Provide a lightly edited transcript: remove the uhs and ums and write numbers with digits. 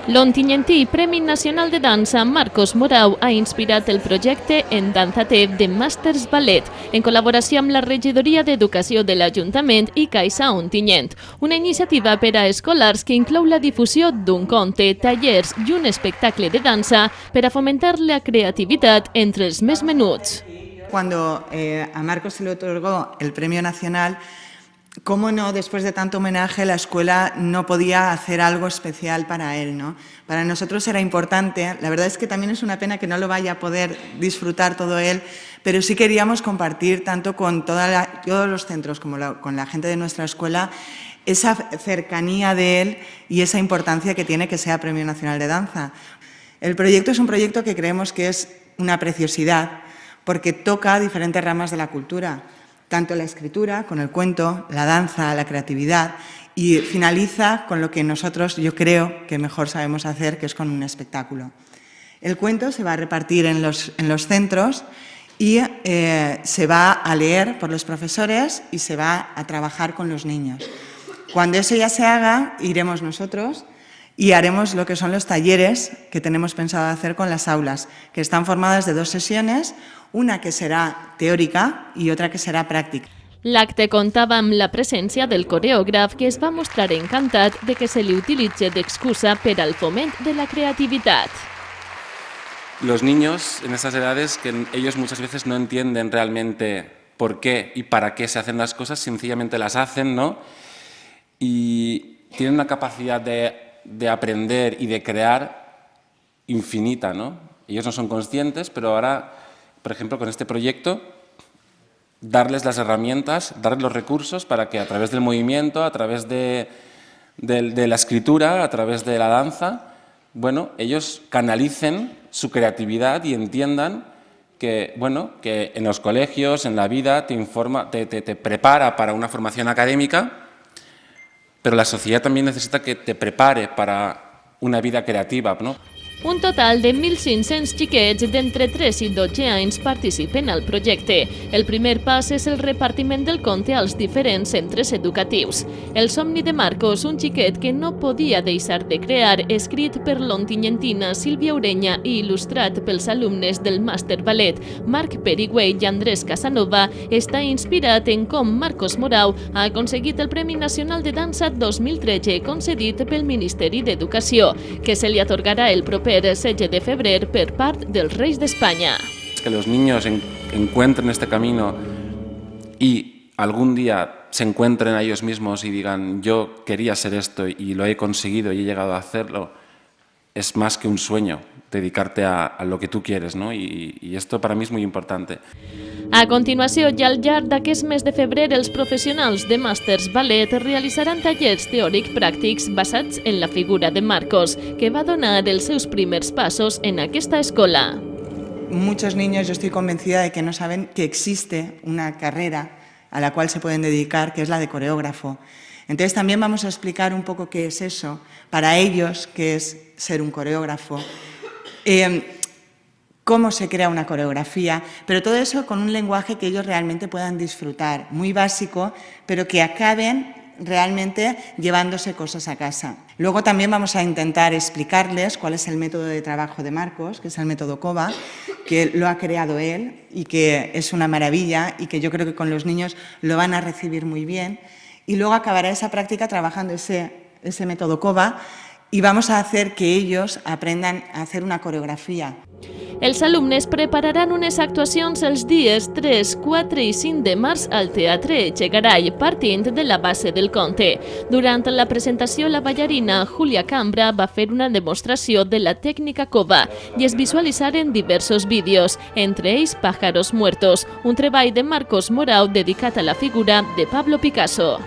L'Ontinyentí Premi Nacional de Dansa Marcos Morau ha inspirat el projecte En Danzate de Masters Ballet, en col·laboració amb la Regidoria d'Educació de l'Ajuntament i Caixa Ontinyent, una iniciativa per a escolars que inclou la difusió d'un conte, tallers i un espectacle de dansa per a fomentar la creativitat entre els més menuts. Cuando a Marcos se le otorgó el Premio Nacional, cómo no, después de tanto homenaje, la escuela no podía hacer algo especial para él, ¿no? Para nosotros era importante, la verdad es que también es una pena que no lo vaya a poder disfrutar todo él, pero sí queríamos compartir tanto con todos los centros como con la gente de nuestra escuela esa cercanía de él y esa importancia que tiene que sea Premio Nacional de Danza. El proyecto es un proyecto que creemos que es una preciosidad porque toca diferentes ramas de la cultura, tanto la escritura, con el cuento, la danza, la creatividad, y finaliza con lo que nosotros, yo creo, que mejor sabemos hacer, que es con un espectáculo. El cuento se va a repartir en los centros y se va a leer por los profesores y se va a trabajar con los niños. Cuando eso ya se haga, iremos nosotros y haremos lo que son los talleres que tenemos pensado hacer con las aulas, que están formadas de 2 sesiones, una que será teòrica i otra que serà pràctica. L'acte comptava amb la presència del coreògraf que es va mostrar encantat de que se li utilitzi d'excusa per al foment de la creativitat. Los niños en estas edades, que ellos muchas veces no entienden realmente por qué y para qué se hacen las cosas, sencillamente las hacen, ¿no? Y tienen una capacidad de aprender y de crear infinita, ¿no? Ellos no son conscientes, pero ahora, por ejemplo, con este proyecto, darles las herramientas, darles los recursos para que a través del movimiento, a través de la escritura, a través de la danza, bueno, ellos canalicen su creatividad y entiendan que, bueno, que en los colegios, en la vida, te prepara para una formación académica, pero la sociedad también necesita que te prepare para una vida creativa, ¿no? Un total de 1.500 xiquets d'entre 3 i 12 anys participen al projecte. El primer pas és el repartiment del conte als diferents centres educatius. El somni de Marcos, un xiquet que no podia deixar de crear, escrit per l'ontinyentina Sílvia Ureña i il·lustrat pels alumnes del Màster Ballet Marc Perigüey i Andrés Casanova, està inspirat en com Marcos Morau ha aconseguit el Premi Nacional de Dansa 2013 concedit pel Ministeri d'Educació, que se li atorgarà el proper 16 de febrer per part dels Reis d'Espanya. Que los niños encuentren este camino y algún día se encuentren a ellos mismos y digan yo quería ser esto y lo he conseguido y he llegado a hacerlo, es más que un sueño, dedicarte a lo que tú quieres, ¿no? Y esto para mí es muy importante. A continuació, i al llarg d'aquest mes de febrer, els professionals de Masters Ballet realitzaran tallers teòric-pràctics basats en la figura de Marcos, que va donar els seus primers passos en aquesta escola. Muchos niños, yo estoy convencida de que no saben que existe una carrera a la cual se pueden dedicar, que es la de coreógrafo. Entonces también vamos a explicar un poco qué es eso, para ellos, qué es ser un coreógrafo, cómo se crea una coreografía, pero todo eso con un lenguaje que ellos realmente puedan disfrutar, muy básico, pero que acaben realmente llevándose cosas a casa. Luego también vamos a intentar explicarles cuál es el método de trabajo de Marcos, que es el método COBA, que lo ha creado él y que es una maravilla y que yo creo que con los niños lo van a recibir muy bien. Y luego acabará esa práctica trabajando ese método COBA y vamos a hacer que ellos aprendan a hacer una coreografía. Els alumnes prepararan unes actuacions els dies 3, 4 i 5 de març al Teatre Echegaray, partint de la base del conte. Durant la presentació, la ballarina Julia Cambra va fer una demostració de la tècnica cova i es visualitzaren diversos vídeos, entre ells Pájaros Muertos, un treball de Marcos Morau dedicat a la figura de Pablo Picasso.